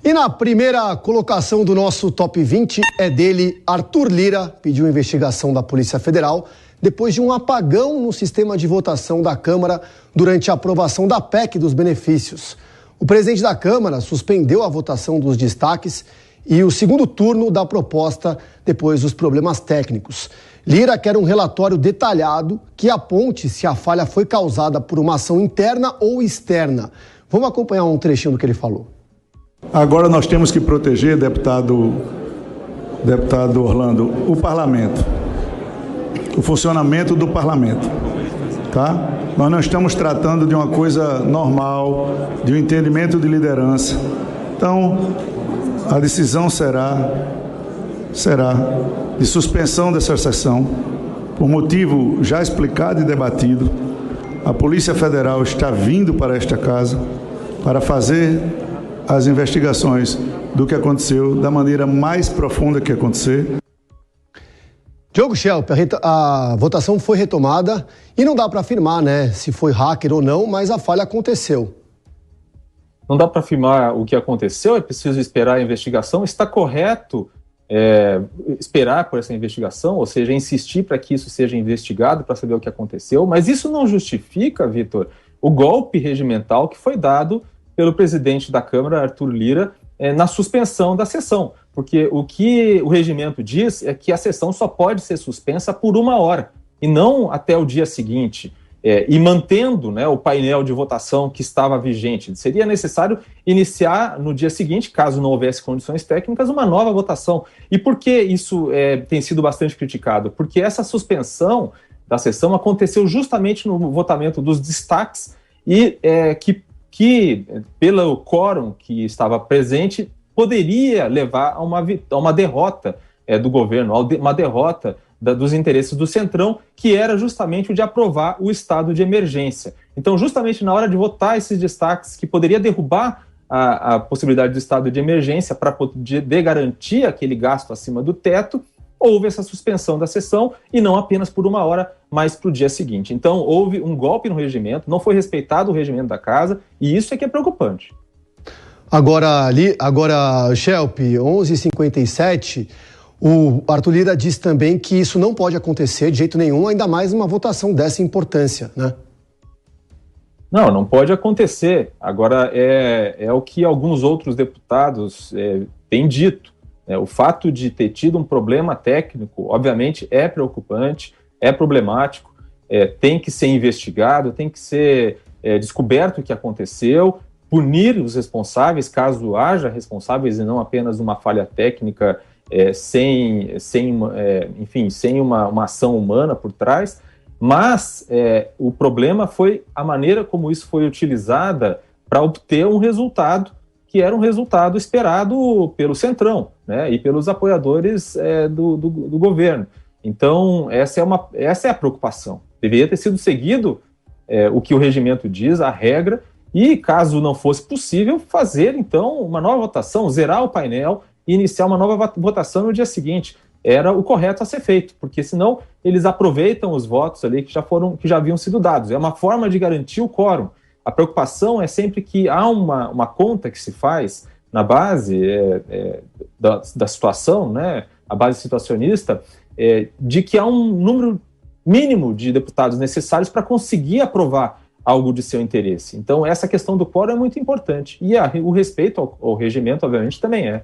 E na primeira colocação do nosso Top 20 é dele, Arthur Lira, pediu investigação da Polícia Federal depois de um apagão no sistema de votação da Câmara durante a aprovação da PEC dos benefícios. O presidente da Câmara suspendeu a votação dos destaques e o segundo turno da proposta depois dos problemas técnicos. Lira quer um relatório detalhado que aponte se a falha foi causada por uma ação interna ou externa. Vamos acompanhar um trechinho do que ele falou. Agora nós temos que proteger, deputado Orlando, o parlamento, o funcionamento do parlamento, tá? Nós não estamos tratando de uma coisa normal, de um entendimento de liderança. Então, a decisão será de suspensão dessa sessão, por motivo já explicado e debatido. A Polícia Federal está vindo para esta casa para fazer as investigações do que aconteceu da maneira mais profunda que acontecer. Diogo Schelp, a votação foi retomada e não dá para afirmar, né, se foi hacker ou não, mas a falha aconteceu. Não dá para afirmar o que aconteceu, é preciso esperar a investigação. Está correto esperar por essa investigação, ou seja, insistir para que isso seja investigado, para saber o que aconteceu, mas isso não justifica, Vitor, o golpe regimental que foi dado pelo presidente da Câmara, Arthur Lira, na suspensão da sessão, porque o que o regimento diz é que a sessão só pode ser suspensa por 1 hora, e não até o dia seguinte, e mantendo, né, o painel de votação que estava vigente. Seria necessário iniciar no dia seguinte, caso não houvesse condições técnicas, uma nova votação. E por que isso tem sido bastante criticado? Porque essa suspensão da sessão aconteceu justamente no votamento dos destaques e que pelo quórum que estava presente, poderia levar a uma derrota do governo, a uma derrota dos interesses do Centrão, que era justamente o de aprovar o estado de emergência. Então, justamente na hora de votar esses destaques, que poderia derrubar a possibilidade do estado de emergência para poder garantir aquele gasto acima do teto, houve essa suspensão da sessão, e não apenas por 1 hora, mas para o dia seguinte. Então, houve um golpe no regimento, não foi respeitado o regimento da casa, e isso é que é preocupante. Agora Schelp, 11h57, o Arthur Lira diz também que isso não pode acontecer de jeito nenhum, ainda mais uma votação dessa importância, né? Não pode acontecer. Agora, é o que alguns outros deputados têm dito. O fato de ter tido um problema técnico, obviamente, é preocupante, é problemático, tem que ser investigado, tem que ser descoberto o que aconteceu, punir os responsáveis, caso haja responsáveis e não apenas uma falha técnica sem uma ação humana por trás. Mas o problema foi a maneira como isso foi utilizada para obter um resultado que era um resultado esperado pelo Centrão, né, e pelos apoiadores do governo. Então, essa é a preocupação. Deveria ter sido seguido o que o regimento diz, a regra, e caso não fosse possível, fazer, então, uma nova votação, zerar o painel e iniciar uma nova votação no dia seguinte. Era o correto a ser feito, porque senão eles aproveitam os votos ali que já haviam sido dados. É uma forma de garantir o quórum. A preocupação é sempre que há uma conta que se faz na base da situação, né, a base situacionista, de que há um número mínimo de deputados necessários para conseguir aprovar algo de seu interesse. Então, essa questão do quórum é muito importante. E o respeito ao regimento, obviamente, também é.